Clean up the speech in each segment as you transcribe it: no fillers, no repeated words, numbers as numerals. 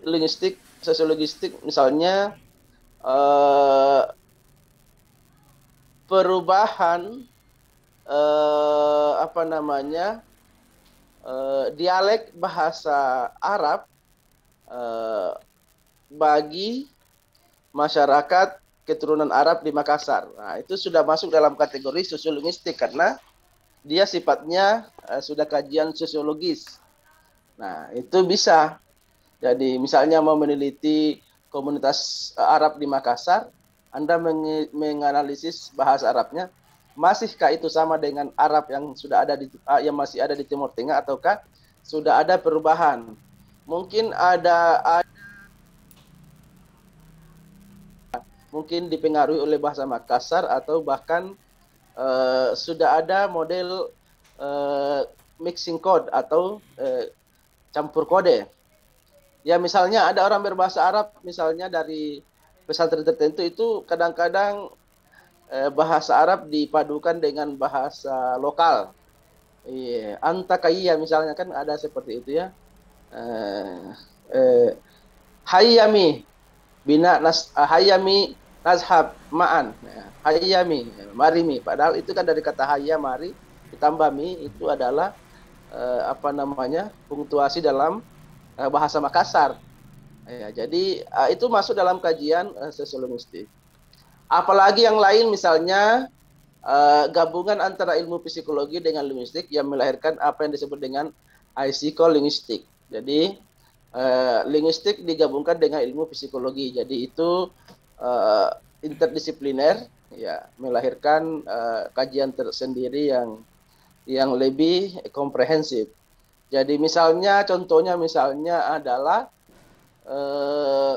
linguistik, sosiologistik, misalnya eh, perubahan apa namanya dialek bahasa Arab eh, bagi masyarakat keturunan Arab di Makassar. Nah, itu sudah masuk dalam kategori sosiolinguistik karena dia sifatnya sudah kajian sosiologis. Nah, itu bisa. Jadi, misalnya mau meneliti komunitas Arab di Makassar, Anda menganalisis bahasa Arabnya, masihkah itu sama dengan Arab yang sudah ada yang masih ada di Timur Tengah ataukah sudah ada perubahan? Mungkin mungkin dipengaruhi oleh bahasa Makassar atau bahkan sudah ada model uh, mixing code atau campur kode. Ya misalnya ada orang berbahasa Arab misalnya dari pesantren tertentu itu kadang-kadang bahasa Arab dipadukan dengan bahasa lokal. Iya, antakaya misalnya kan ada seperti itu ya. Eh, eh, Hayami hayami nazhab ma'an. Hayami, mari mi. Padahal itu kan dari kata hayya mari ditambah mi itu adalah apa namanya? Punktuasi dalam bahasa Makassar. Ya, jadi itu masuk dalam kajian sosiolinguistik. Apalagi yang lain misalnya gabungan antara ilmu psikologi dengan linguistik yang melahirkan apa yang disebut dengan psikolinguistik. Jadi linguistik digabungkan dengan ilmu psikologi. Jadi itu interdisipliner ya melahirkan kajian tersendiri yang lebih komprehensif. Jadi misalnya contohnya misalnya adalah eh,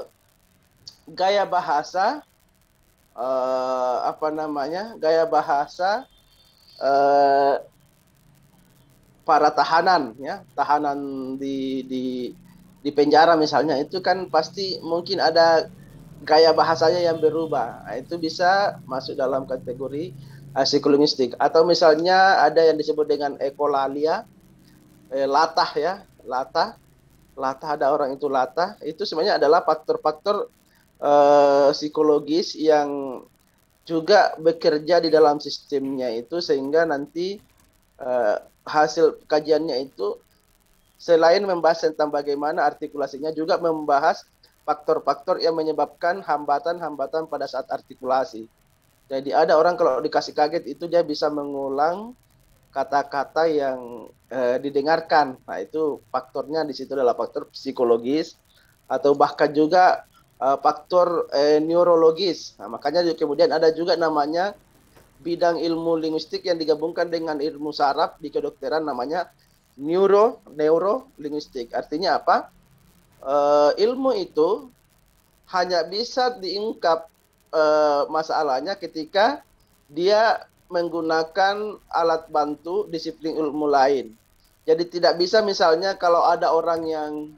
gaya bahasa apa namanya gaya bahasa eh, para tahanan ya tahanan di penjara misalnya itu kan pasti mungkin ada gaya bahasanya yang berubah. Nah, itu bisa masuk dalam kategori psikolinguistik atau misalnya ada yang disebut dengan ekolalia latah ya latah latah ada orang itu latah itu sebenarnya adalah faktor-faktor psikologis yang juga bekerja di dalam sistemnya itu sehingga nanti hasil kajiannya itu selain membahas tentang bagaimana artikulasinya juga membahas faktor-faktor yang menyebabkan hambatan-hambatan pada saat artikulasi. Jadi ada orang kalau dikasih kaget itu dia bisa mengulang kata-kata yang didengarkan. Nah, itu faktornya di situ adalah faktor psikologis atau bahkan juga faktor neurologis. Nah, makanya kemudian ada juga namanya bidang ilmu linguistik yang digabungkan dengan ilmu saraf di kedokteran namanya neurolinguistik. Artinya apa? Ilmu itu hanya bisa diungkap masalahnya ketika dia menggunakan alat bantu disiplin ilmu lain. Jadi tidak bisa misalnya kalau ada orang yang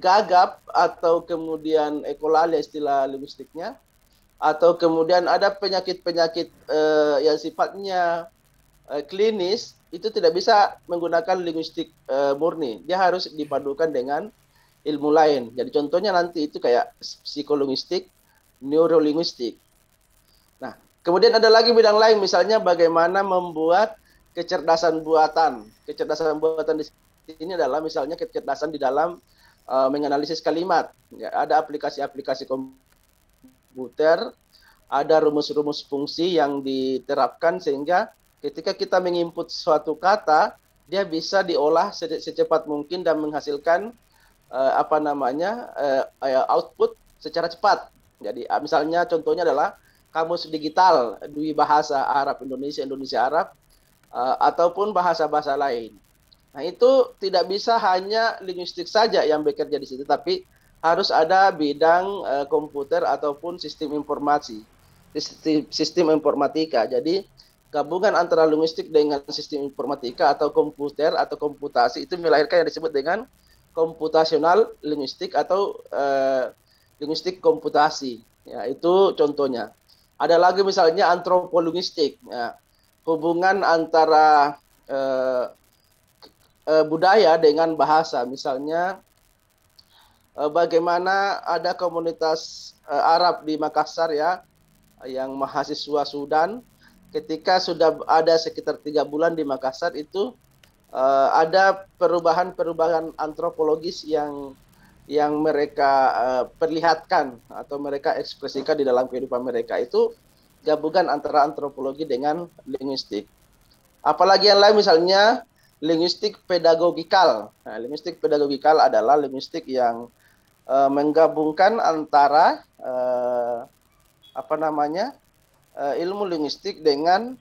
gagap atau kemudian ekolalia istilah linguistiknya atau kemudian ada penyakit-penyakit yang sifatnya klinis itu tidak bisa menggunakan linguistik murni. Dia harus dipadukan dengan ilmu lain. Jadi contohnya nanti itu kayak psikolinguistik, neurolinguistik. Nah, kemudian ada lagi bidang lain misalnya bagaimana membuat kecerdasan buatan. Kecerdasan buatan di sini adalah misalnya kecerdasan di dalam menganalisis kalimat. Ya, ada aplikasi-aplikasi komputer, ada rumus-rumus fungsi yang diterapkan sehingga ketika kita menginput suatu kata, dia bisa diolah secepat mungkin dan menghasilkan apa namanya output secara cepat. Jadi misalnya contohnya adalah kamus digital dui bahasa Arab Indonesia Indonesia Arab ataupun bahasa-bahasa lain. Nah, itu tidak bisa hanya linguistik saja yang bekerja di situ, tapi harus ada bidang komputer ataupun sistem informasi, sistem informatika. Jadi gabungan antara linguistik dengan sistem informatika atau komputer atau komputasi itu melahirkan yang disebut dengan komputasional linguistik atau linguistik komputasi. Ya, itu contohnya. Ada lagi misalnya antropolinguistik. Ya, hubungan antara budaya dengan bahasa. Misalnya bagaimana ada komunitas Arab di Makassar ya, yang mahasiswa Sudan, ketika sudah ada sekitar 3 bulan di Makassar itu ada perubahan-perubahan antropologis yang mereka perlihatkan atau mereka ekspresikan di dalam kehidupan mereka. Itu gabungan antara antropologi dengan linguistik. Apalagi yang lain misalnya linguistik pedagogikal. Nah, linguistik pedagogikal adalah linguistik yang menggabungkan antara ilmu linguistik dengan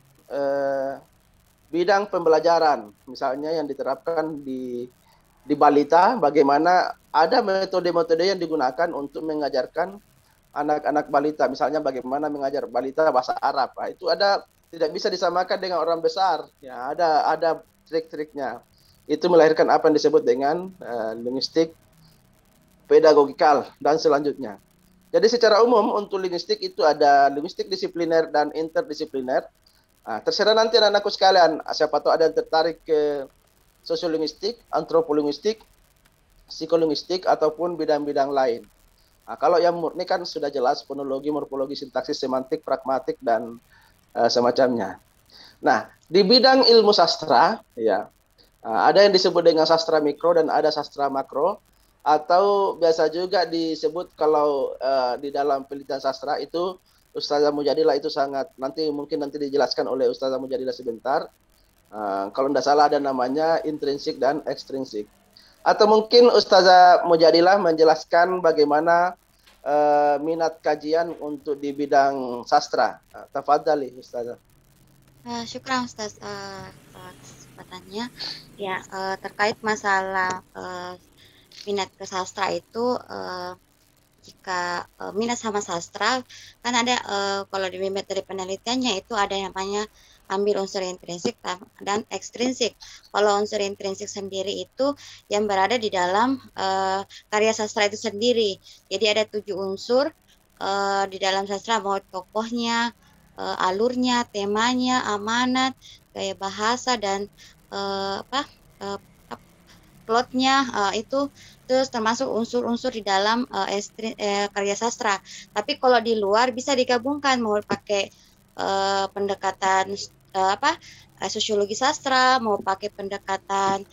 bidang pembelajaran, misalnya yang diterapkan di balita, bagaimana ada metode-metode yang digunakan untuk mengajarkan anak-anak balita, misalnya bagaimana mengajar balita bahasa Arab. Nah, itu tidak bisa disamakan dengan orang besar. Ya, ada trik-triknya. Itu melahirkan apa yang disebut dengan linguistik pedagogikal dan selanjutnya. Jadi secara umum untuk linguistik itu ada linguistik disipliner dan interdisipliner. Nah, terserah nanti anak-anakku sekalian, siapa tahu ada yang tertarik ke sosiolinguistik, antropolinguistik, psikolinguistik, ataupun bidang-bidang lain. Nah, kalau yang murni kan sudah jelas fonologi, morfologi, sintaksis, semantik, pragmatik, dan semacamnya. Nah, di bidang ilmu sastra, ya, ada yang disebut dengan sastra mikro dan ada sastra makro, atau biasa juga disebut kalau di dalam penelitian sastra itu Ustazah Mujadilah itu mungkin nanti dijelaskan oleh Ustazah Mujadilah sebentar. Kalau tidak salah ada namanya intrinsik dan ekstrinsik. Atau mungkin Ustazah Mujadilah menjelaskan bagaimana minat kajian untuk di bidang sastra. Tafadhali Ustazah. Syukran Ustaz kesempatannya. Ya, terkait masalah minat ke sastra itu, jika minat sama sastra kan ada kalau di metode penelitiannya itu ada yang namanya ambil unsur intrinsik dan ekstrinsik. Kalau unsur intrinsik sendiri itu yang berada di dalam karya sastra itu sendiri. Jadi ada 7 unsur di dalam sastra, mau tokohnya, alurnya, temanya, amanat, gaya bahasa, dan plotnya, itu termasuk unsur-unsur di dalam karya sastra. Tapi kalau di luar bisa digabungkan, mau pakai pendekatan sosiologi sastra, mau pakai pendekatan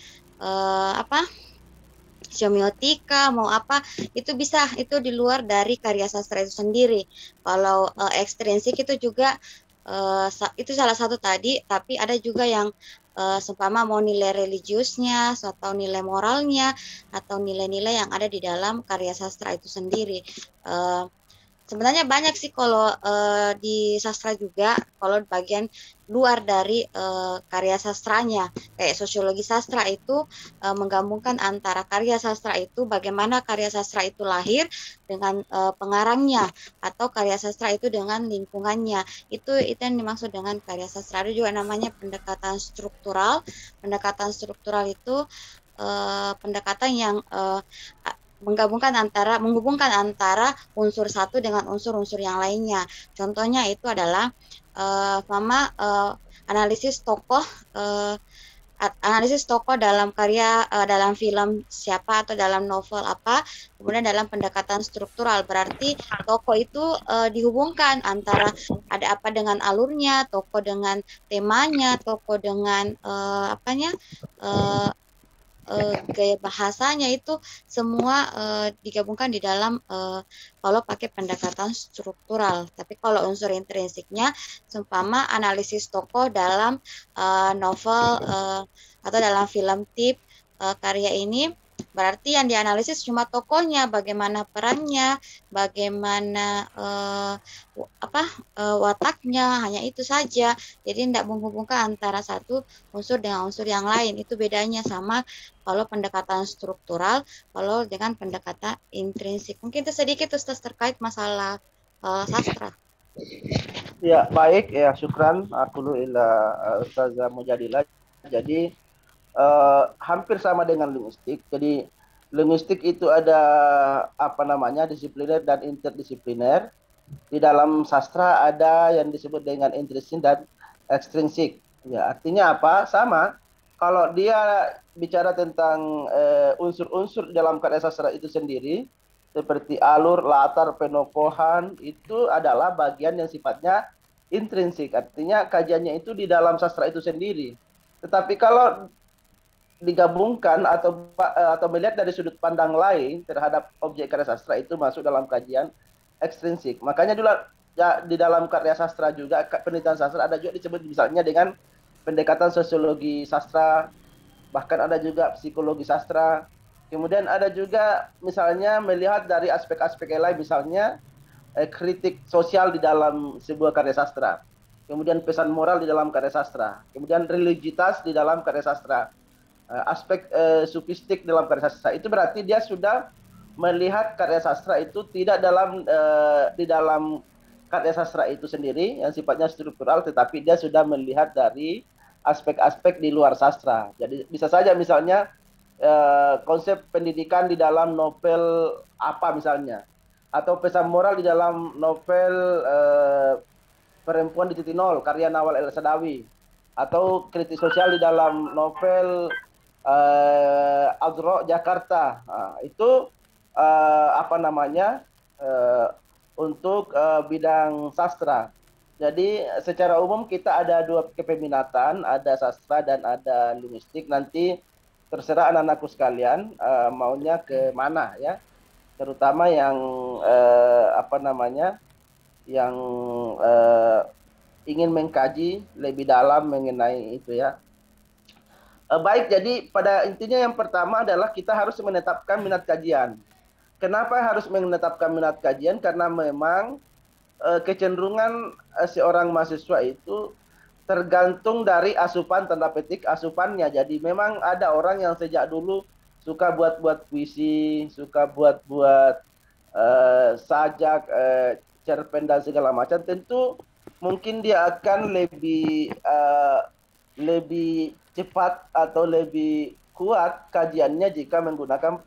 semiotika, mau apa, itu bisa, itu di luar dari karya sastra itu sendiri. Kalau ekstrinsik itu juga itu salah satu tadi, tapi ada juga yang seumpama mau nilai religiusnya atau nilai moralnya atau nilai-nilai yang ada di dalam karya sastra itu sendiri. Sebenarnya banyak sih kalau di sastra juga, kalau bagian luar dari karya sastranya, kayak sosiologi sastra itu menggabungkan antara karya sastra itu, bagaimana karya sastra itu lahir dengan pengarangnya, atau karya sastra itu dengan lingkungannya. Itu yang dimaksud dengan karya sastra. Ada juga namanya pendekatan struktural. Pendekatan struktural itu pendekatan yang menghubungkan antara unsur satu dengan unsur-unsur yang lainnya. Contohnya itu adalah analisis tokoh dalam karya, dalam film siapa atau dalam novel apa. Kemudian dalam pendekatan struktural berarti tokoh itu dihubungkan antara ada apa dengan alurnya, tokoh dengan temanya, tokoh dengan gaya bahasanya, itu semua digabungkan di dalam kalau pakai pendekatan struktural. Tapi kalau unsur intrinsiknya seumpama analisis tokoh dalam novel atau dalam film tip karya ini, berarti yang dianalisis cuma tokohnya, bagaimana perannya, bagaimana wataknya, hanya itu saja. Jadi tidak menghubungkan antara satu unsur dengan unsur yang lain. Itu bedanya sama kalau pendekatan struktural, kalau dengan pendekatan intrinsik. Mungkin itu sedikit Ustaz terkait masalah sastra. Ya, baik ya, syukran aku ila Ustazah Mujadilah. Jadi hampir sama dengan linguistik. Jadi linguistik itu ada disipliner dan interdisipliner. Di dalam sastra ada yang disebut dengan intrinsik dan ekstrinsik. Ya, artinya apa? Sama. Kalau dia bicara tentang unsur-unsur dalam karya sastra itu sendiri, seperti alur, latar, penokohan, itu adalah bagian yang sifatnya intrinsik. Artinya kajiannya itu di dalam sastra itu sendiri. Tetapi kalau digabungkan atau melihat dari sudut pandang lain terhadap objek karya sastra, itu masuk dalam kajian ekstrinsik. Makanya dulu ya, di dalam karya sastra juga, penelitian sastra ada juga disebut misalnya dengan pendekatan sosiologi sastra, bahkan ada juga psikologi sastra. Kemudian ada juga misalnya melihat dari aspek-aspek yang lain, misalnya kritik sosial di dalam sebuah karya sastra. Kemudian pesan moral di dalam karya sastra. Kemudian religiusitas di dalam karya sastra. Aspek sufistik dalam karya sastra. Itu berarti dia sudah melihat karya sastra itu tidak di dalam karya sastra itu sendiri yang sifatnya struktural, tetapi dia sudah melihat dari aspek-aspek di luar sastra. Jadi bisa saja misalnya konsep pendidikan di dalam novel apa misalnya, atau pesan moral di dalam novel Perempuan di Titik Nol karya Nawal El Sadawi, atau kritik sosial di dalam novel Azro Jakarta. Itu apa namanya untuk bidang sastra. Jadi secara umum kita ada dua kepeminatan, ada sastra dan ada linguistik. Nanti terserah anak-anakku sekalian maunya ke mana ya, terutama yang apa namanya, yang ingin mengkaji lebih dalam mengenai itu ya. Baik, jadi pada intinya yang pertama adalah kita harus menetapkan minat kajian. Kenapa harus menetapkan minat kajian? Karena memang kecenderungan seorang mahasiswa itu tergantung dari asupan, tanda petik asupannya. Jadi memang ada orang yang sejak dulu suka buat-buat puisi, suka buat-buat sajak, cerpen dan segala macam. Tentu mungkin dia akan lebih cepat atau lebih kuat kajiannya jika menggunakan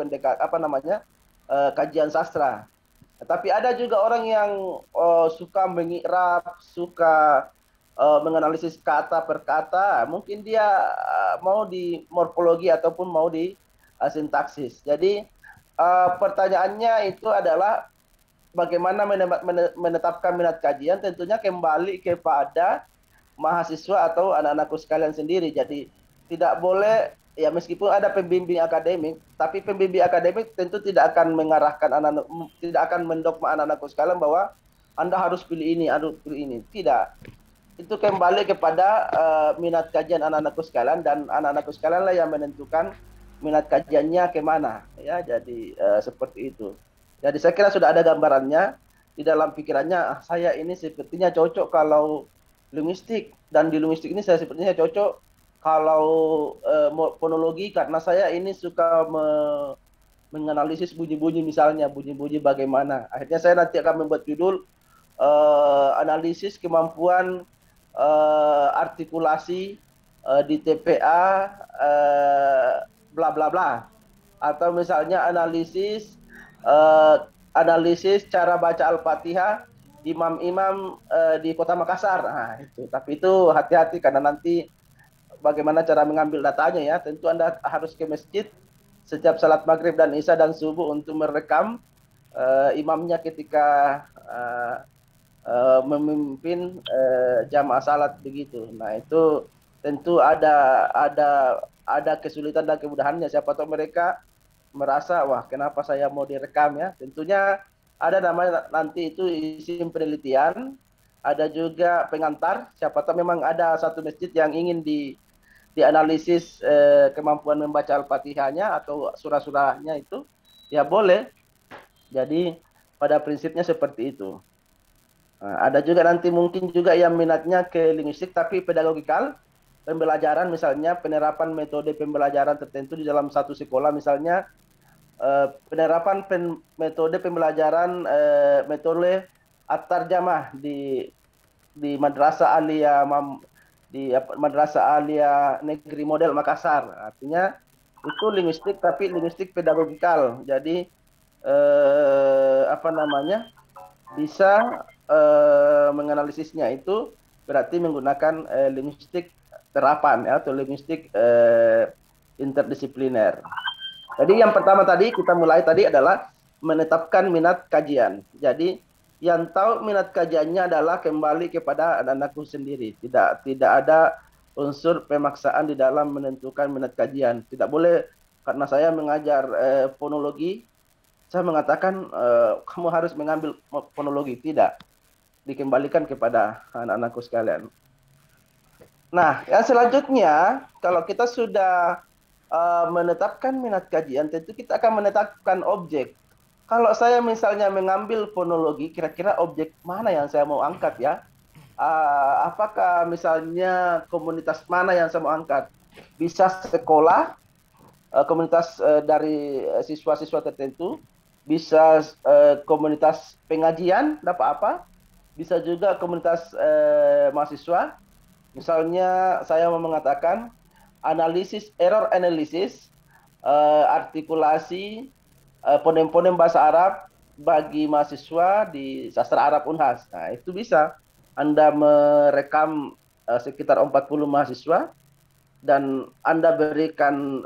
kajian sastra. Tapi ada juga orang yang suka mengikrab, suka menganalisis kata per kata. Mungkin dia mau di morfologi ataupun mau di sintaksis. Jadi pertanyaannya itu adalah bagaimana menetapkan minat kajian, tentunya kembali kepada mahasiswa atau anak-anakku sekalian sendiri. Jadi tidak boleh, ya meskipun ada pembimbing akademik, tapi pembimbing akademik tentu tidak akan mengarahkan anak-anak, tidak akan mendogma anak-anakku sekalian bahwa Anda harus pilih ini, harus pilih ini. Tidak. Itu kembali kepada minat kajian anak-anakku sekalian, dan anak-anakku sekalian lah yang menentukan minat kajiannya kemana. Ya, jadi seperti itu. Jadi saya kira sudah ada gambarannya di dalam pikirannya. Saya ini sepertinya cocok kalau linguistik, dan di linguistik ini saya sepertinya cocok kalau fonologi, karena saya ini suka menganalisis bunyi-bunyi, misalnya bunyi-bunyi bagaimana. Akhirnya saya nanti akan membuat judul analisis kemampuan artikulasi di TPA bla bla bla, atau misalnya analisis cara baca Al-Fatihah imam-imam di Kota Makassar. Nah, itu. Tapi itu hati-hati karena nanti bagaimana cara mengambil datanya ya. Tentu Anda harus ke masjid setiap salat maghrib dan isya dan subuh untuk merekam imamnya ketika memimpin jamaah salat begitu. Nah, itu tentu ada kesulitan dan kemudahannya. Siapa tahu mereka merasa, wah kenapa saya mau direkam ya. Tentunya ada namanya nanti itu isi penelitian, ada juga pengantar. Siapa tahu memang ada satu masjid yang ingin dianalisis kemampuan membaca Al-Fatihahnya atau surah-surahnya itu, ya boleh. Jadi pada prinsipnya seperti itu. Nah, ada juga nanti mungkin juga yang minatnya ke linguistik tapi pedagogikal, pembelajaran misalnya penerapan metode pembelajaran tertentu di dalam satu sekolah, misalnya penerapan metode pembelajaran metode at-tarjamah di Madrasah Aliyah di Madrasah Aliyah Negeri Model Makassar. Artinya itu linguistik tapi linguistik pedagogikal. Jadi apa namanya, bisa menganalisisnya itu berarti menggunakan linguistik terapan ya, atau linguistik interdisipliner. Jadi yang pertama tadi kita mulai tadi adalah menetapkan minat kajian. Jadi yang tahu minat kajiannya adalah kembali kepada anak-anakku sendiri. Tidak ada unsur pemaksaan di dalam menentukan minat kajian. Tidak boleh karena saya mengajar fonologi, saya mengatakan kamu harus mengambil fonologi. Tidak. Dikembalikan kepada anak-anakku sekalian. Nah, yang selanjutnya, kalau kita sudah menetapkan minat kajian, tentu kita akan menetapkan objek. Kalau saya misalnya mengambil fonologi, kira-kira objek mana yang saya mau angkat ya? Apakah misalnya komunitas mana yang saya mau angkat? Bisa sekolah, komunitas dari siswa-siswa tertentu, bisa komunitas pengajian, dapat apa? Bisa juga komunitas mahasiswa. Misalnya saya mau mengatakan analisis, error analisis, artikulasi, ponem-ponem bahasa Arab bagi mahasiswa di sastra Arab Unhas. Nah, itu bisa Anda merekam sekitar 40 mahasiswa dan Anda berikan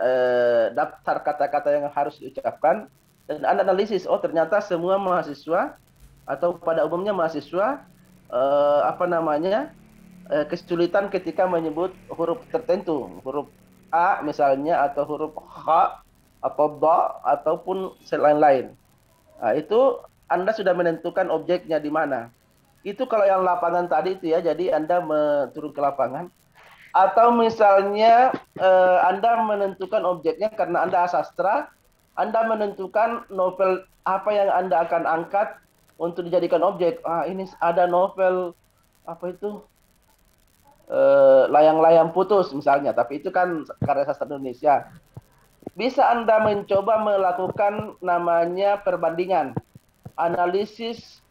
daftar kata-kata yang harus diucapkan dan Anda analisis, oh ternyata semua mahasiswa atau pada umumnya mahasiswa kesulitan ketika menyebut huruf tertentu, huruf A misalnya atau huruf H atau Da ataupun lain-lain. Nah, itu Anda sudah menentukan objeknya di mana. Itu kalau yang lapangan tadi itu ya, jadi Anda turun ke lapangan. Atau misalnya Anda menentukan objeknya karena Anda sastra, Anda menentukan novel apa yang Anda akan angkat untuk dijadikan objek. Ini ada novel apa itu? Layang-layang putus misalnya, tapi itu kan karya sastra Indonesia. Bisa Anda mencoba melakukan namanya perbandingan, analisis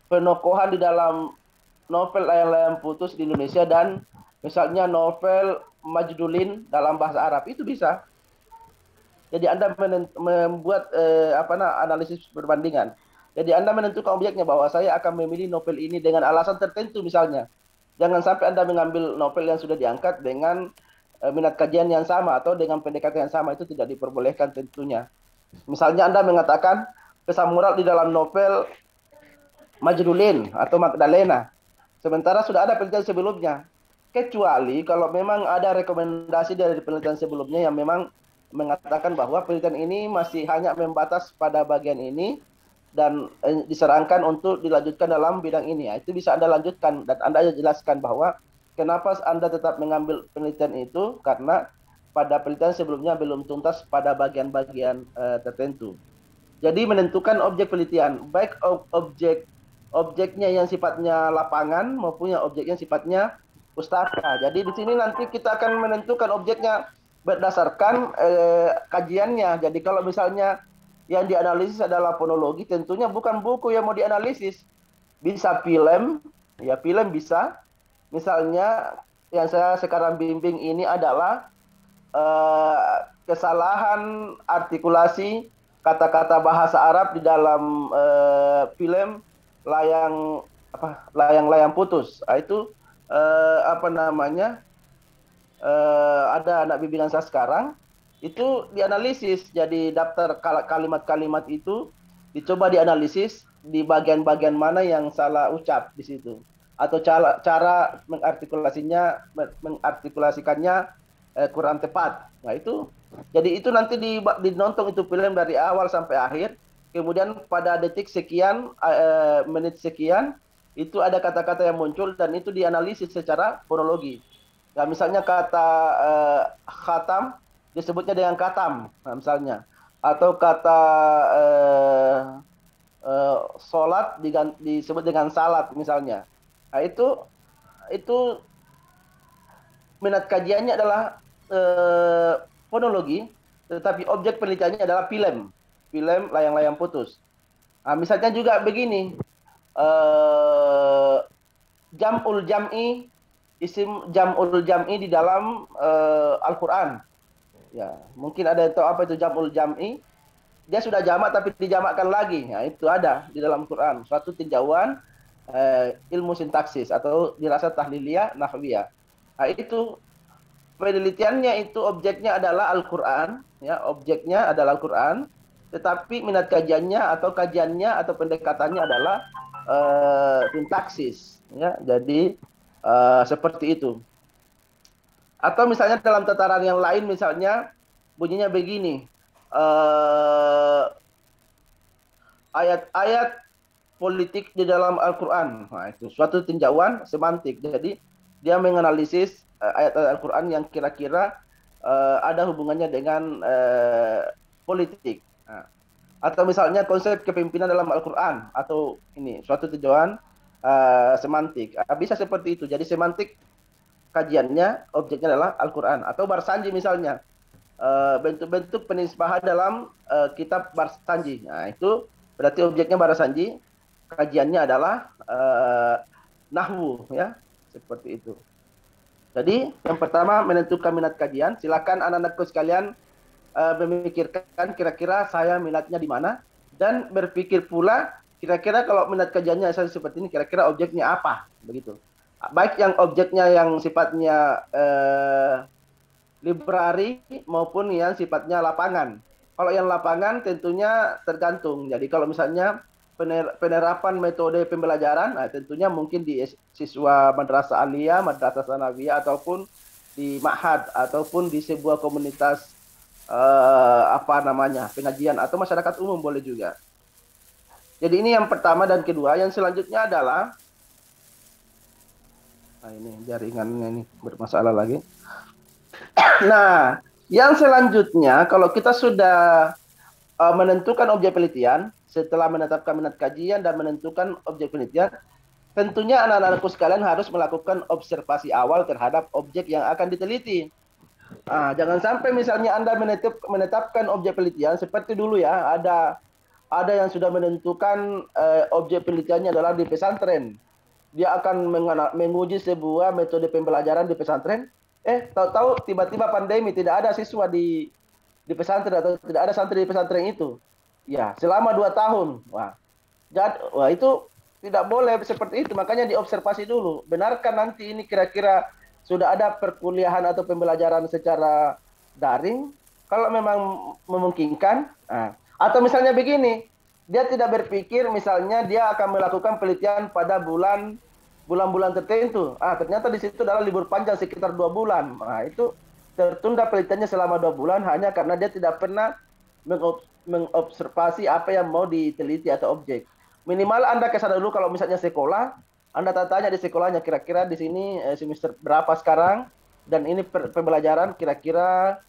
penokohan di dalam novel layang-layang putus di Indonesia dan misalnya novel Majdulin dalam bahasa Arab, itu bisa. Jadi Anda membuat analisis perbandingan. Jadi Anda menentukan objeknya bahwa saya akan memilih novel ini dengan alasan tertentu misalnya. Jangan sampai Anda mengambil novel yang sudah diangkat dengan minat kajian yang sama atau dengan pendekatan yang sama, itu tidak diperbolehkan tentunya. Misalnya Anda mengatakan pesan moral di dalam novel Majdulin atau Magdalena, sementara sudah ada penelitian sebelumnya. Kecuali kalau memang ada rekomendasi dari penelitian sebelumnya yang memang mengatakan bahwa penelitian ini masih hanya membatas pada bagian ini, dan disarankan untuk dilanjutkan dalam bidang ini. Itu bisa Anda lanjutkan dan Anda jelaskan bahwa kenapa Anda tetap mengambil penelitian itu, karena pada penelitian sebelumnya belum tuntas pada bagian-bagian tertentu. Jadi menentukan objek penelitian, baik objeknya yang sifatnya lapangan maupun objek yang sifatnya pustaka. Jadi di sini nanti kita akan menentukan objeknya berdasarkan kajiannya. Jadi kalau misalnya yang dianalisis adalah fonologi, tentunya bukan buku yang mau dianalisis. Bisa film, ya film bisa. Misalnya yang saya sekarang bimbing ini adalah kesalahan artikulasi kata-kata bahasa Arab di dalam film layang-layang putus. Itu ada anak bimbingan saya sekarang, itu dianalisis. Jadi daftar kalimat-kalimat itu dicoba dianalisis di bagian-bagian mana yang salah ucap di situ, atau cara mengartikulasikannya kurang tepat. Nah itu, jadi itu nanti dinonton itu film dari awal sampai akhir. Kemudian pada detik sekian, menit sekian, itu ada kata-kata yang muncul dan itu dianalisis secara fonologi. Nah, misalnya kata khatam disebutnya dengan katam, nah, misalnya, atau kata sholat disebut dengan salat misalnya. Nah, itu minat kajiannya adalah fonologi, tetapi objek penelitiannya adalah film layang-layang putus. Nah, misalnya juga begini, jam'ul jam'i, isim jam'ul jam'i di dalam Al-Quran. Ya, mungkin ada yang tahu apa itu jam'ul jam'i. Dia sudah jamak tapi dijamakkan lagi. Nah, itu ada di dalam Quran. Suatu tinjauan ilmu sintaksis atau dirasa tahliliyah nahwiyah. Nah, itu penelitiannya itu objeknya adalah Al-Qur'an, ya, objeknya adalah Al-Qur'an, tetapi minat kajiannya atau kajiannya atau pendekatannya adalah sintaksis, ya. Jadi seperti itu. Atau misalnya dalam tataran yang lain, misalnya bunyinya begini, ayat-ayat politik di dalam Al-Quran. Nah, itu suatu tinjauan semantik. Jadi dia menganalisis ayat-ayat Al-Quran yang kira-kira ada hubungannya dengan politik. Nah, atau misalnya konsep kepemimpinan dalam Al-Quran, atau ini suatu tinjauan semantik. Bisa seperti itu. Jadi semantik kajiannya, objeknya adalah Al-Quran. Atau Barsanji misalnya, bentuk-bentuk penisbahan dalam kitab Barsanji. Nah, itu berarti objeknya Barsanji, kajiannya adalah nahwu, ya, seperti itu. Jadi yang pertama menentukan minat kajian. Silakan anak-anakku sekalian memikirkan kira-kira saya minatnya di mana, dan berpikir pula kira-kira kalau minat kajiannya saya seperti ini, kira-kira objeknya apa, begitu. Baik yang objeknya yang sifatnya library maupun yang sifatnya lapangan. Kalau yang lapangan tentunya tergantung. Jadi kalau misalnya penerapan metode pembelajaran, nah tentunya mungkin di siswa madrasah aliyah, madrasah sanawiyah, ataupun di ma'had, ataupun di sebuah komunitas pengajian atau masyarakat umum boleh juga. Jadi ini yang pertama, dan kedua, yang selanjutnya adalah ini jaringannya ini bermasalah lagi. Nah, yang selanjutnya kalau kita sudah menentukan objek penelitian, setelah menetapkan minat kajian dan menentukan objek penelitian, tentunya anak-anakku sekalian harus melakukan observasi awal terhadap objek yang akan diteliti. Nah, jangan sampai misalnya Anda menetapkan objek penelitian seperti dulu, ya, ada yang sudah menentukan objek penelitiannya adalah di pesantren. Dia akan menguji sebuah metode pembelajaran di pesantren. Tahu-tahu tiba-tiba pandemi, tidak ada siswa di pesantren atau tidak ada santri di pesantren itu. Ya, selama 2 tahun. Wah, itu tidak boleh seperti itu. Makanya diobservasi dulu. Benarkah nanti ini kira-kira sudah ada perkuliahan atau pembelajaran secara daring? Kalau memang memungkinkan. Atau misalnya begini, dia tidak berpikir misalnya dia akan melakukan penelitian pada bulan-bulan tertentu. Ternyata di situ adalah libur panjang sekitar 2 bulan. Nah, itu tertunda penelitiannya selama 2 bulan hanya karena dia tidak pernah mengobservasi apa yang mau diteliti atau objek. Minimal Anda kesana dulu kalau misalnya sekolah, Anda tanya di sekolahnya kira-kira di sini semester berapa sekarang, dan ini pembelajaran kira-kira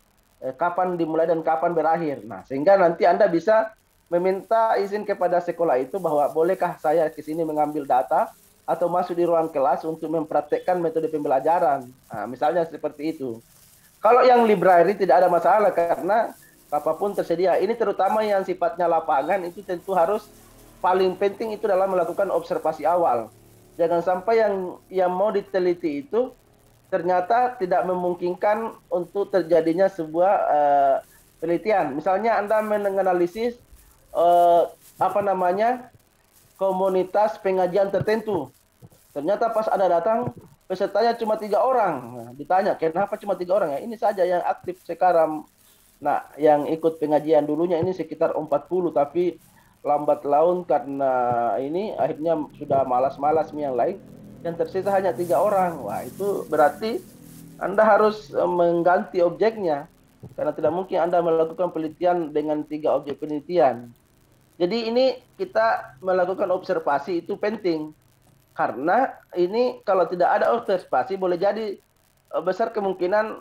kapan dimulai dan kapan berakhir. Nah, sehingga nanti Anda bisa meminta izin kepada sekolah itu bahwa bolehkah saya ke sini mengambil data atau masuk di ruang kelas untuk mempraktekkan metode pembelajaran. Nah, misalnya seperti itu. Kalau yang library tidak ada masalah karena apapun tersedia. Ini terutama yang sifatnya lapangan itu tentu harus paling penting itu dalam melakukan observasi awal. Jangan sampai yang mau diteliti itu ternyata tidak memungkinkan untuk terjadinya sebuah penelitian. Misalnya Anda menganalisis komunitas pengajian tertentu. Ternyata pas Anda datang pesertanya cuma 3 orang. Nah, ditanya kenapa cuma 3 orang, ya ini saja yang aktif sekarang. Nah, yang ikut pengajian dulunya ini sekitar 40, tapi lambat laun karena ini akhirnya sudah malas-malas yang lain, yang tersisa hanya 3 orang. Wah, itu berarti Anda harus mengganti objeknya, karena tidak mungkin Anda melakukan penelitian dengan 3 objek penelitian. Jadi ini kita melakukan observasi itu penting, karena ini kalau tidak ada observasi boleh jadi besar kemungkinan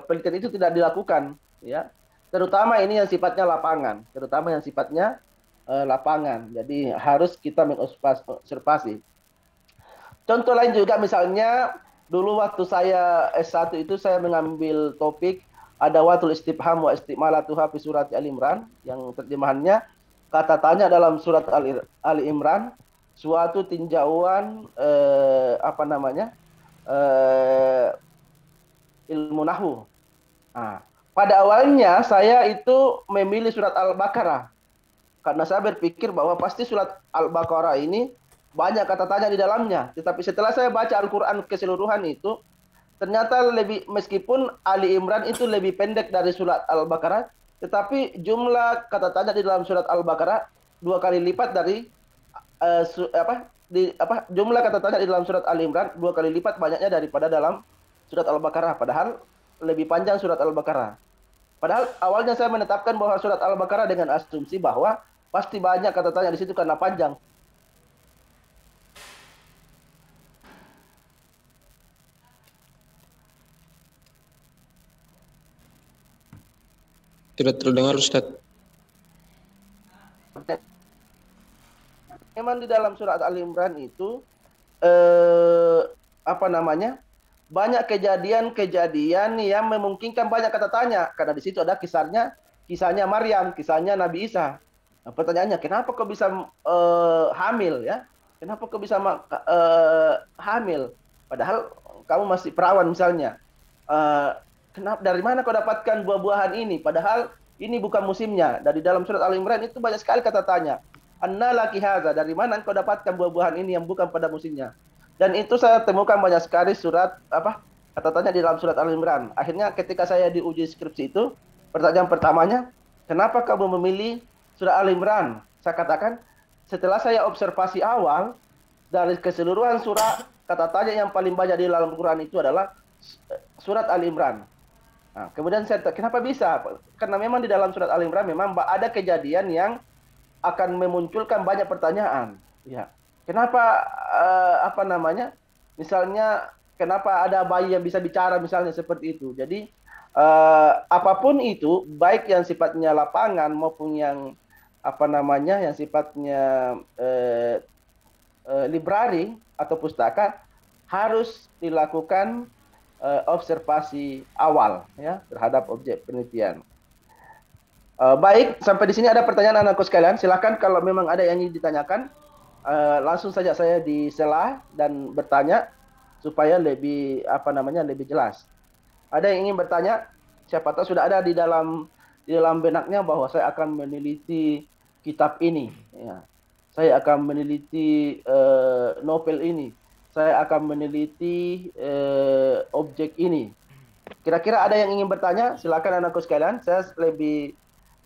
penelitian itu tidak dilakukan, ya. Terutama ini yang sifatnya lapangan. Jadi harus kita mengobservasi. Contoh lain juga misalnya dulu waktu saya S1 itu saya mengambil topik adawatul istifham wa istikmalatuha fi surat Ali Imran, yang terjemahannya kata tanya dalam surat Ali Imran, suatu tinjauan ilmu nahwu. Nah, pada awalnya saya itu memilih surat Al-Baqarah karena saya berpikir bahwa pasti surat Al-Baqarah ini banyak kata tanya di dalamnya. Tetapi setelah saya baca Al-Quran keseluruhan itu, ternyata lebih, meskipun Ali Imran itu lebih pendek dari surat Al-Baqarah, tetapi jumlah kata tanya di dalam surat Al-Baqarah 2 kali lipat dari jumlah kata tanya di dalam surat Ali Imran 2 kali lipat banyaknya daripada dalam surat Al-Baqarah. Padahal lebih panjang surat Al-Baqarah. Padahal awalnya saya menetapkan bahwa surat Al-Baqarah dengan asumsi bahwa pasti banyak kata tanya di situ karena panjang. Tidak terdengar, Ustaz. Memang di dalam surat Al-Imran itu banyak kejadian-kejadian yang memungkinkan banyak kata tanya, karena di situ ada kisahnya Maryam, kisahnya Nabi Isa. Nah, pertanyaannya, kenapa kok bisa hamil ya? Kenapa kok bisa hamil? Padahal kamu masih perawan misalnya. Dari mana kau dapatkan buah-buahan ini? Padahal ini bukan musimnya. Dari dalam surat Al-Imran itu banyak sekali kata tanya. Anna laki hadza, dari mana engkau dapatkan buah-buahan ini yang bukan pada musimnya? Dan itu saya temukan banyak sekali kata tanya di dalam surat Al-Imran. Akhirnya ketika saya diuji skripsi itu, pertanyaan pertamanya, kenapa kamu memilih surat Al-Imran? Saya katakan, setelah saya observasi awal, dari keseluruhan surat, kata tanya yang paling banyak di dalam Quran itu adalah surat Al-Imran. Nah, kemudian saya kenapa bisa? Karena memang di dalam surat Al-Imran memang ada kejadian yang akan memunculkan banyak pertanyaan. Ya. Kenapa misalnya kenapa ada bayi yang bisa bicara misalnya seperti itu. Jadi apapun itu, baik yang sifatnya lapangan maupun yang yang sifatnya library atau pustaka, harus dilakukan observasi awal ya terhadap objek penelitian. Baik, sampai di sini ada pertanyaan anakku sekalian. Silakan kalau memang ada yang ingin ditanyakan, langsung saja saya di sela dan bertanya supaya lebih lebih jelas. Ada yang ingin bertanya? Siapa tahu sudah ada di dalam benaknya bahwa saya akan meneliti kitab ini. Ya. Saya akan meneliti novel ini. Saya akan meneliti objek ini. Kira-kira ada yang ingin bertanya? Silakan anakku sekalian. Saya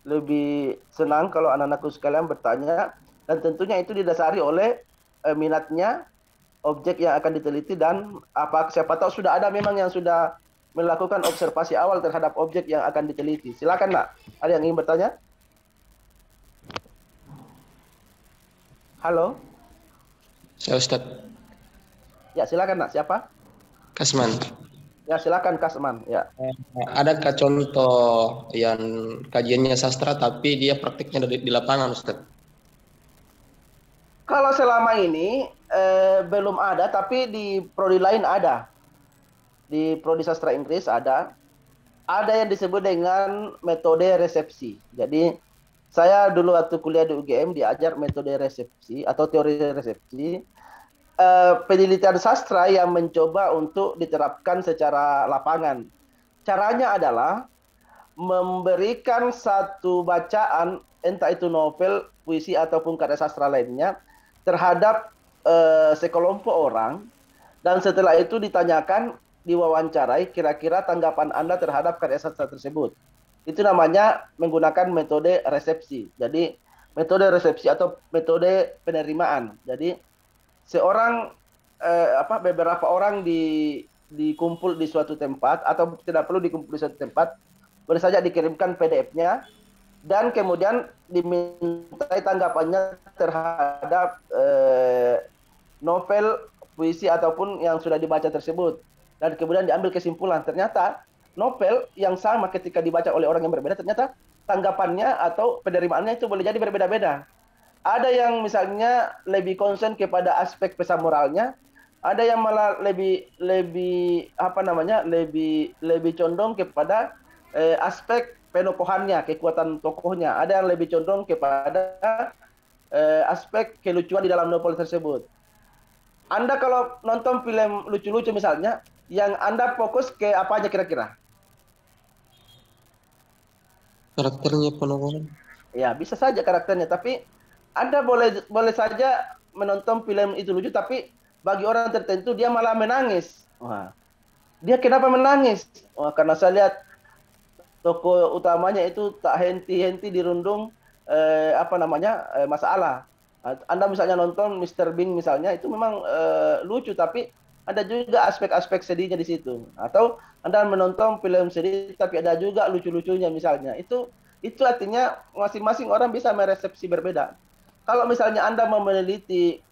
lebih senang kalau anak-anakku sekalian bertanya, dan tentunya itu didasari oleh minatnya, objek yang akan diteliti, dan siapa tahu sudah ada memang yang sudah melakukan observasi awal terhadap objek yang akan diteliti. Silakan, Nak. Ada yang ingin bertanya? Halo? Saya, Ustaz. Ya, silakan, Nak. Siapa? Kasman. Ya, silakan Kasman. Ya. Adakah contoh yang kajiannya sastra tapi dia praktiknya di lapangan, Ustaz? Kalau selama ini belum ada, tapi di prodi lain ada. Di prodi sastra Inggris ada. Ada yang disebut dengan metode resepsi. Jadi saya dulu waktu kuliah di UGM diajar metode resepsi atau teori resepsi. Penelitian sastra yang mencoba untuk diterapkan secara lapangan. Caranya adalah memberikan satu bacaan, entah itu novel, puisi, ataupun karya sastra lainnya, terhadap sekelompok orang, dan setelah itu ditanyakan, diwawancarai, kira-kira tanggapan Anda terhadap karya sastra tersebut. Itu namanya menggunakan metode resepsi. Jadi metode resepsi atau metode penerimaan. Jadi beberapa orang dikumpul di suatu tempat, atau tidak perlu dikumpul di suatu tempat, boleh saja dikirimkan PDF-nya, dan kemudian dimintai tanggapannya terhadap novel, puisi, ataupun yang sudah dibaca tersebut, dan kemudian diambil kesimpulan. Ternyata novel yang sama ketika dibaca oleh orang yang berbeda, ternyata tanggapannya atau penerimaannya itu boleh jadi berbeda-beda. Ada yang misalnya lebih concern kepada aspek pesan moralnya, ada yang malah lebih condong kepada aspek penokohannya, kekuatan tokohnya. Ada yang lebih condong kepada aspek kelucuan di dalam novel tersebut. Anda kalau nonton film lucu-lucu misalnya, yang Anda fokus ke apa aja kira-kira? Karakternya, penokohan. Ya, bisa saja karakternya, tapi Anda boleh saja menonton film itu lucu, tapi bagi orang tertentu dia malah menangis. Wah. Dia kenapa menangis? Oh, karena saya lihat tokoh utamanya itu tak henti-henti dirundung masalah. Anda misalnya nonton Mr. Bean misalnya itu memang lucu, tapi ada juga aspek-aspek sedihnya di situ. Atau Anda menonton film sedih tapi ada juga lucu-lucunya misalnya. Itu artinya masing-masing orang bisa meresepsi berbeda. Kalau misalnya Anda mau meneliti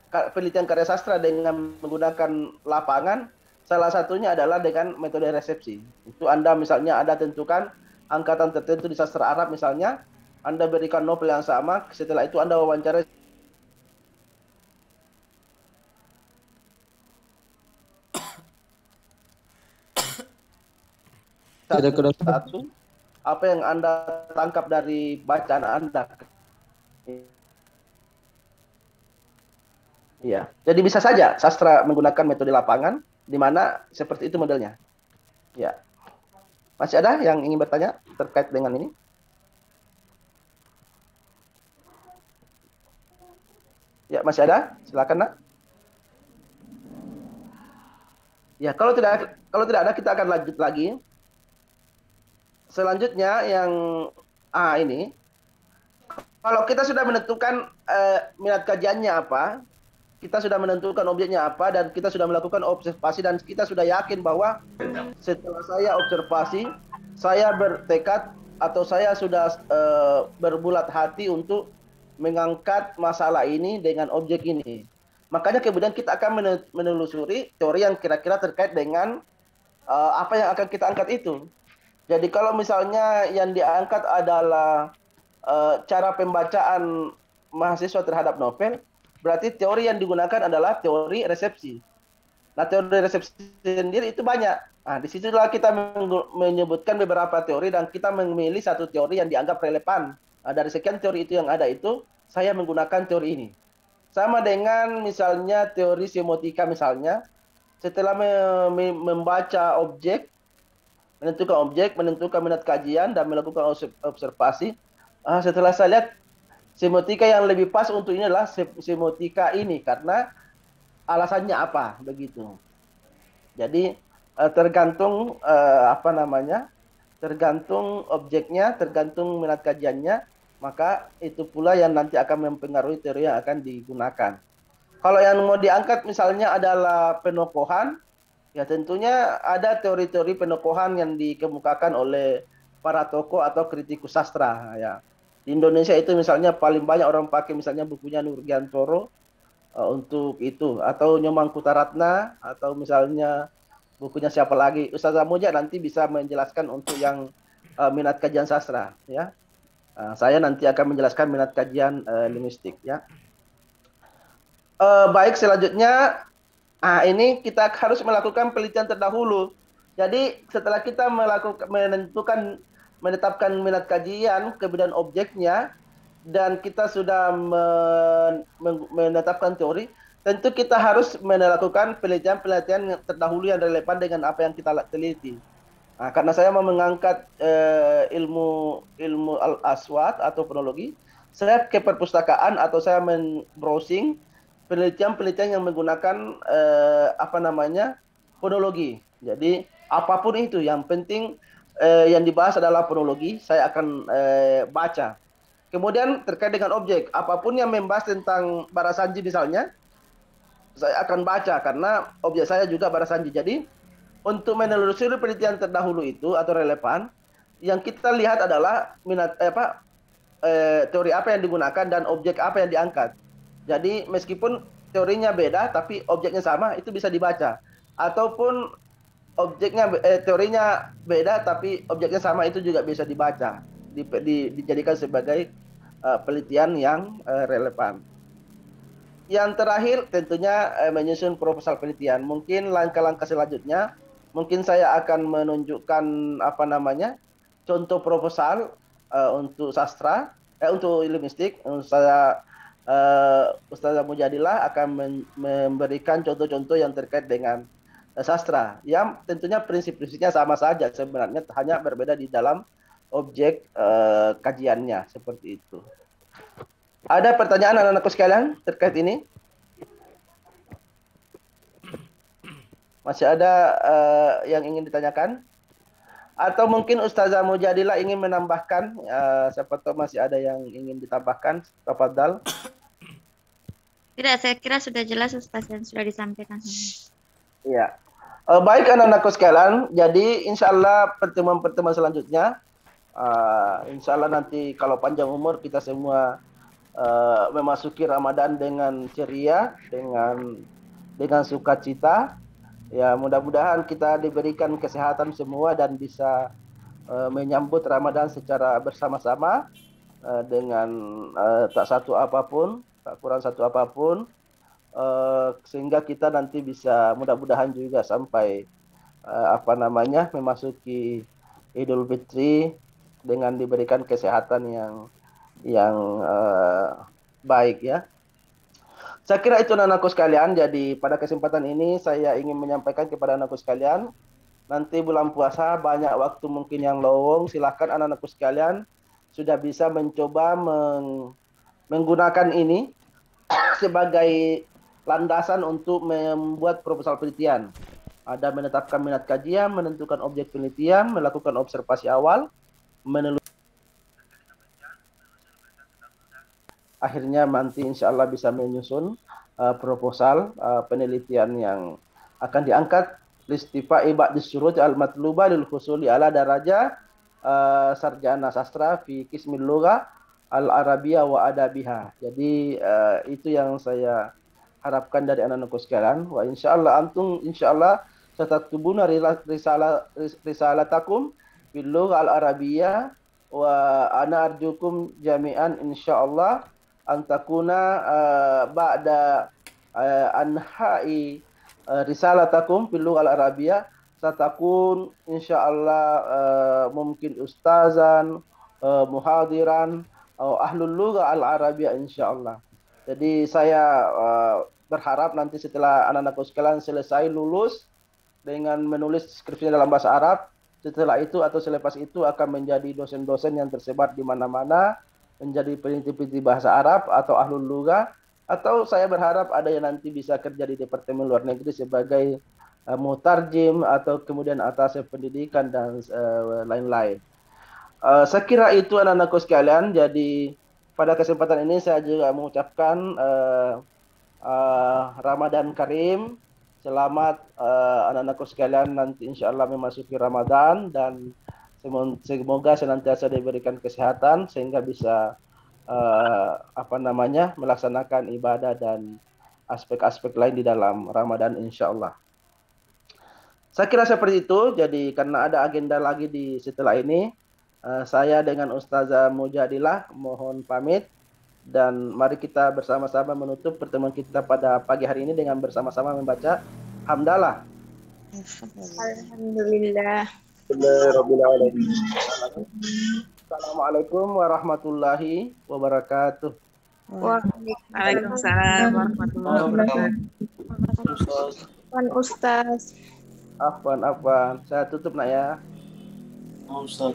penelitian karya sastra dengan menggunakan lapangan, salah satunya adalah dengan metode resepsi. Itu Anda misalnya ada tentukan angkatan tertentu di sastra Arab misalnya, Anda berikan novel yang sama, setelah itu Anda wawancara satu, apa yang Anda tangkap dari bacaan Anda. Iya, jadi bisa saja sastra menggunakan metode lapangan, di mana seperti itu modelnya. Ya, masih ada yang ingin bertanya terkait dengan ini? Ya, masih ada? Silakan, Nak. Ya, kalau tidak ada kita akan lanjut lagi. Selanjutnya yang ini, kalau kita sudah menentukan minat kajiannya apa, kita sudah menentukan objeknya apa, dan kita sudah melakukan observasi, dan kita sudah yakin bahwa setelah saya observasi, saya bertekad atau saya sudah berbulat hati untuk mengangkat masalah ini dengan objek ini. Makanya kemudian kita akan menelusuri teori yang kira-kira terkait dengan apa yang akan kita angkat itu. Jadi kalau misalnya yang diangkat adalah cara pembacaan mahasiswa terhadap novel, berarti teori yang digunakan adalah teori resepsi. Nah, teori resepsi sendiri itu banyak. Nah, disitulah kita menyebutkan beberapa teori dan kita memilih satu teori yang dianggap relevan. Nah, dari sekian teori itu yang ada itu, saya menggunakan teori ini. Sama dengan misalnya teori semiotika misalnya, setelah membaca objek, menentukan minat kajian dan melakukan observasi, setelah saya lihat semiotika yang lebih pas untuk ini adalah semiotika ini karena alasannya apa begitu. Jadi tergantung tergantung objeknya, tergantung minat kajiannya, maka itu pula yang nanti akan mempengaruhi teori yang akan digunakan. Kalau yang mau diangkat misalnya adalah penokohan, ya tentunya ada teori-teori penokohan yang dikemukakan oleh para tokoh atau kritikus sastra. Ya. Di Indonesia itu misalnya paling banyak orang pakai misalnya bukunya Nurgiantoro untuk itu, atau Nyomang Kutaratna, atau misalnya bukunya siapa lagi, Ustazah Moja nanti bisa menjelaskan untuk yang minat kajian sastra. Ya. Saya nanti akan menjelaskan minat kajian linguistik. Ya. Baik, selanjutnya ini kita harus melakukan penelitian terdahulu. Jadi setelah kita menetapkan minat kajian, kemudian objeknya, dan kita sudah menetapkan teori, tentu kita harus melakukan penelitian terdahulu yang relevan dengan apa yang kita teliti. Nah, karena saya mau mengangkat ilmu al-aswat atau fonologi, saya ke perpustakaan atau saya browsing penelitian-penelitian yang menggunakan fonologi. Jadi apapun itu, yang penting yang dibahas adalah fonologi, saya akan baca. Kemudian terkait dengan objek, apapun yang membahas tentang Barasanji misalnya, saya akan baca karena objek saya juga Barasanji. Jadi untuk menelusuri penelitian terdahulu itu atau relevan, yang kita lihat adalah teori apa yang digunakan dan objek apa yang diangkat. Jadi meskipun teorinya beda tapi objeknya sama, itu bisa dibaca. Ataupun teorinya beda tapi objeknya sama, itu juga bisa dibaca. Dijadikan sebagai penelitian yang relevan. Yang terakhir tentunya menyusun proposal penelitian. Mungkin langkah-langkah selanjutnya, mungkin saya akan menunjukkan contoh proposal untuk sastra, untuk linguistik. Ustazah Mujadilah akan memberikan contoh-contoh yang terkait dengan sastra, yang tentunya prinsip-prinsipnya sama saja sebenarnya, hanya berbeda di dalam objek kajiannya, seperti itu. Ada pertanyaan anak-anakku sekalian terkait ini? Masih ada yang ingin ditanyakan? Atau mungkin Ustazah Mujadilah ingin menambahkan, siapa tahu masih ada yang ingin ditambahkan. Tafadhal. Tidak, saya kira sudah jelas Ustaz yang sudah disampaikan. Iya. Baik anak-anakku sekalian, jadi insya Allah pertemuan-pertemuan selanjutnya, insya Allah nanti kalau panjang umur kita semua memasuki Ramadan dengan ceria, dengan sukacita. Ya, mudah-mudahan kita diberikan kesehatan semua dan bisa menyambut Ramadan secara bersama-sama dengan tak satu apapun, tak kurang satu apapun, sehingga kita nanti bisa mudah-mudahan juga sampai memasuki Idul Fitri dengan diberikan kesehatan yang baik ya. Saya kira itu anak-anakku sekalian. Jadi pada kesempatan ini saya ingin menyampaikan kepada anakku sekalian, nanti bulan puasa banyak waktu mungkin yang lowong. Silahkan anak-anakku sekalian sudah bisa mencoba menggunakan ini sebagai landasan untuk membuat proposal penelitian. Ada menetapkan minat kajian, menentukan objek penelitian, melakukan observasi awal, akhirnya nanti insya Allah bisa menyusun proposal penelitian yang akan diangkat listifa'i ba'di syurut al-matluba lil husuli ala daraja sarjana sastra fi qismil lugha al-arabiyah wa adabiha. Jadi itu yang saya harapkan dari anak-anakku sekalian. Wa insyaallah antum insyaallah sataktubuna risalatakum bil lugha al-arabiyah wa ana arjukum jami'an insyaallah antakuna ba'da anha'i risalatakum fil lughal arabiyyah satakun insyaallah mungkin ustazan muhadiran atau ahlul lugha al arabiyyah insyaallah. Jadi saya berharap nanti setelah anak-anakku sekalian selesai lulus dengan menulis skripsinya dalam bahasa Arab, setelah itu atau selepas itu akan menjadi dosen-dosen yang tersebar di mana-mana, menjadi peneliti-peneliti bahasa Arab atau ahlul lugha, atau saya berharap ada yang nanti bisa kerja di Departemen Luar Negeri sebagai mutarjim atau kemudian atas pendidikan dan lain-lain. Saya kira itu anak-anakku sekalian. Jadi pada kesempatan ini saya juga mengucapkan Ramadan Karim. Selamat anak-anakku sekalian nanti insya Allah memasuki Ramadan dan semoga senantiasa diberikan kesehatan sehingga bisa melaksanakan ibadah dan aspek-aspek lain di dalam Ramadan insya Allah. Saya kira seperti itu. Jadi karena ada agenda lagi di setelah ini, saya dengan Ustazah Mujadilah mohon pamit dan mari kita bersama-sama menutup pertemuan kita pada pagi hari ini dengan bersama-sama membaca hamdalah. Alhamdulillah. Assalamualaikum warahmatullahi wabarakatuh. Waalaikumsalam warahmatullahi wabarakatuh. Ustaz. Afwan. Saya tutup nak ya. Ustaz.